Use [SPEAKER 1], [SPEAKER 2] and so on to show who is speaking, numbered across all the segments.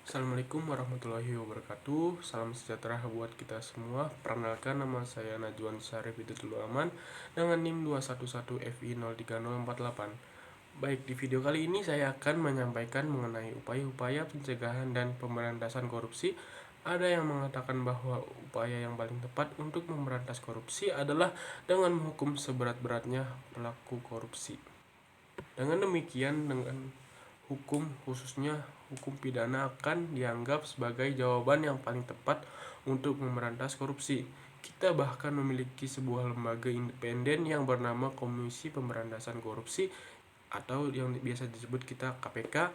[SPEAKER 1] Assalamualaikum warahmatullahi wabarakatuh. Salam sejahtera buat kita semua. Perkenalkan, nama saya Najwan Syarif Hidayatullah Aman dengan NIM 211FI03048. Baik, di video kali ini saya akan menyampaikan mengenai upaya-upaya pencegahan dan pemberantasan korupsi. Ada yang mengatakan bahwa upaya yang paling tepat untuk memberantas korupsi adalah dengan menghukum seberat-beratnya pelaku korupsi. Dengan demikian, dengan hukum, khususnya hukum pidana, akan dianggap sebagai jawaban yang paling tepat untuk memberantas korupsi. Kita bahkan memiliki sebuah lembaga independen yang bernama Komisi Pemberantasan Korupsi atau yang biasa disebut kita KPK,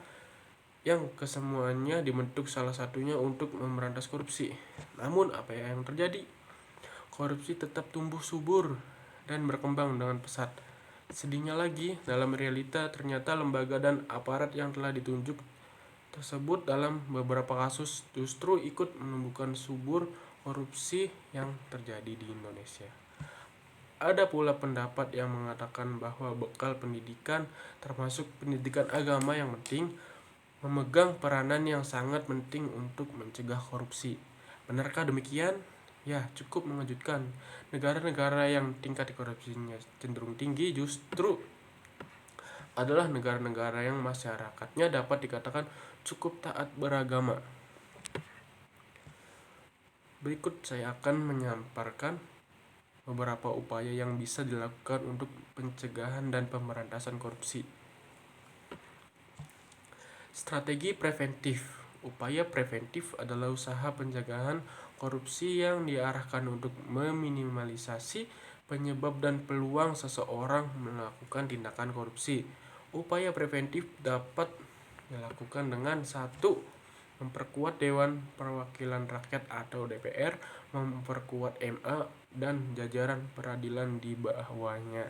[SPEAKER 1] yang kesemuanya dibentuk salah satunya untuk memberantas korupsi. Namun apa yang terjadi? Korupsi tetap tumbuh subur dan berkembang dengan pesat. Sedihnya lagi, dalam realita ternyata lembaga dan aparat yang telah ditunjuk tersebut dalam beberapa kasus justru ikut menumbuhkan subur korupsi yang terjadi di Indonesia. Ada pula pendapat yang mengatakan bahwa bekal pendidikan, termasuk pendidikan agama yang penting, memegang peranan yang sangat penting untuk mencegah korupsi. Benarkah demikian? Ya, cukup mengejutkan. Negara-negara yang tingkat korupsinya cenderung tinggi justru adalah negara-negara yang masyarakatnya dapat dikatakan cukup taat beragama. Berikut saya akan menyampaikan beberapa upaya yang bisa dilakukan untuk pencegahan dan pemberantasan korupsi. Strategi preventif. Upaya preventif adalah usaha pencegahan korupsi yang diarahkan untuk meminimalisasi penyebab dan peluang seseorang melakukan tindakan korupsi. Upaya preventif dapat dilakukan dengan: 1. Memperkuat Dewan Perwakilan Rakyat atau DPR, memperkuat MA dan jajaran peradilan di bawahnya.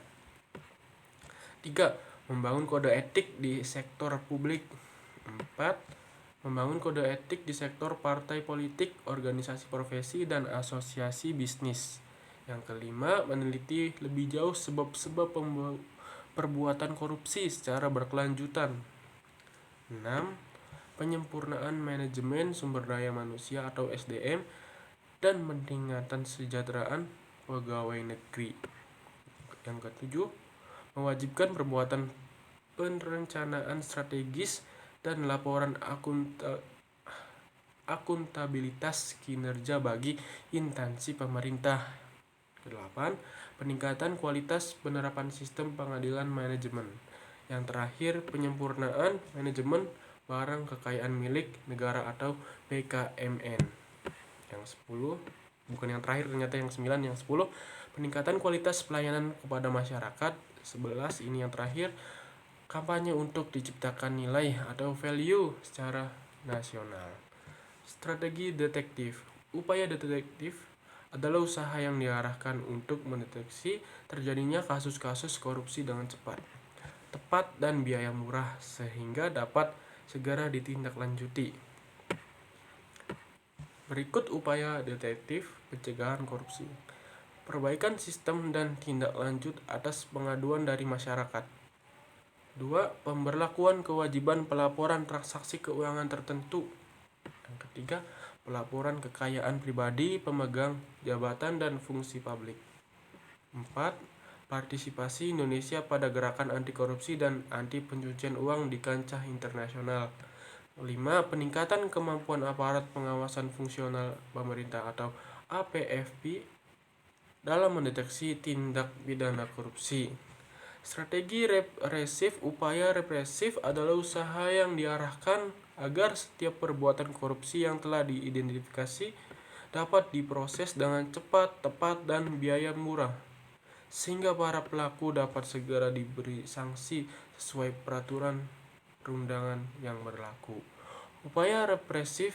[SPEAKER 1] 3. Membangun kode etik di sektor publik. 4. Membangun kode etik di sektor partai politik, organisasi profesi, dan asosiasi bisnis. Yang kelima, meneliti lebih jauh sebab-sebab perbuatan korupsi secara berkelanjutan. 6. Penyempurnaan manajemen sumber daya manusia atau SDM dan peningkatan kesejahteraan pegawai negeri. Yang ketujuh, mewajibkan perbuatan perencanaan strategis dan laporan akuntabilitas kinerja bagi instansi pemerintah. Kedelapan, peningkatan kualitas penerapan sistem pengadilan manajemen. Yang terakhir, penyempurnaan manajemen barang kekayaan milik negara atau BKMN. Yang 10, bukan yang terakhir ternyata, yang 9, yang 10, peningkatan kualitas pelayanan kepada masyarakat. 11, ini yang terakhir, kampanye untuk diciptakan nilai atau value secara nasional. Strategi detektif. Upaya detektif adalah usaha yang diarahkan untuk mendeteksi terjadinya kasus-kasus korupsi dengan cepat, tepat, dan biaya murah sehingga dapat segera ditindaklanjuti. Berikut upaya detektif pencegahan korupsi. Perbaikan sistem dan tindak lanjut atas pengaduan dari masyarakat. 2. Pemberlakuan kewajiban pelaporan transaksi keuangan tertentu. Yang ketiga, pelaporan kekayaan pribadi pemegang jabatan dan fungsi publik. 4. Partisipasi Indonesia pada gerakan anti korupsi dan anti pencucian uang di kancah internasional. 5. Peningkatan kemampuan aparat pengawasan fungsional pemerintah atau APFP dalam mendeteksi tindak pidana korupsi. Strategi represif. Upaya represif adalah usaha yang diarahkan agar setiap perbuatan korupsi yang telah diidentifikasi dapat diproses dengan cepat, tepat, dan biaya murah, sehingga para pelaku dapat segera diberi sanksi sesuai peraturan perundangan yang berlaku. Upaya represif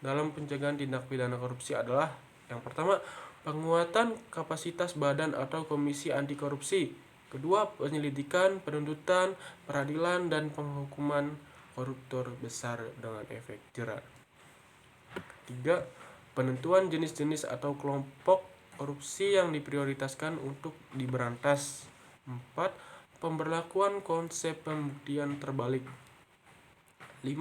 [SPEAKER 1] dalam pencegahan tindak pidana korupsi adalah: yang pertama, penguatan kapasitas badan atau komisi anti korupsi. Kedua, penyelidikan, penuntutan, peradilan, dan penghukuman koruptor besar dengan efek jera. Tiga, penentuan jenis-jenis atau kelompok korupsi yang diprioritaskan untuk diberantas. 4. Pemberlakuan konsep pembuktian terbalik. 5.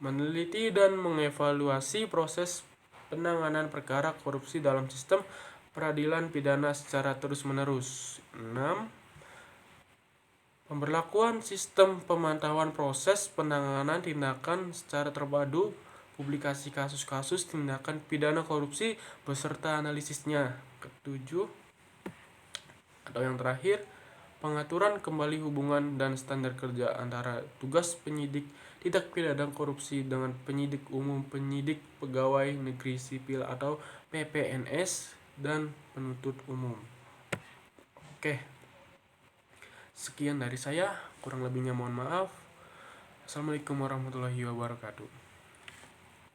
[SPEAKER 1] meneliti dan mengevaluasi proses penanganan perkara korupsi dalam sistem peradilan pidana secara terus-menerus. 6. Pemberlakuan sistem pemantauan proses penanganan tindakan secara terpadu, publikasi kasus-kasus tindakan pidana korupsi beserta analisisnya. Ketujuh, atau yang terakhir, pengaturan kembali hubungan dan standar kerja antara tugas penyidik tindak pidana korupsi dengan penyidik umum, penyidik pegawai negeri sipil atau PPNS, dan penuntut umum. Oke, sekian dari saya, kurang lebihnya mohon maaf. Assalamualaikum warahmatullahi wabarakatuh.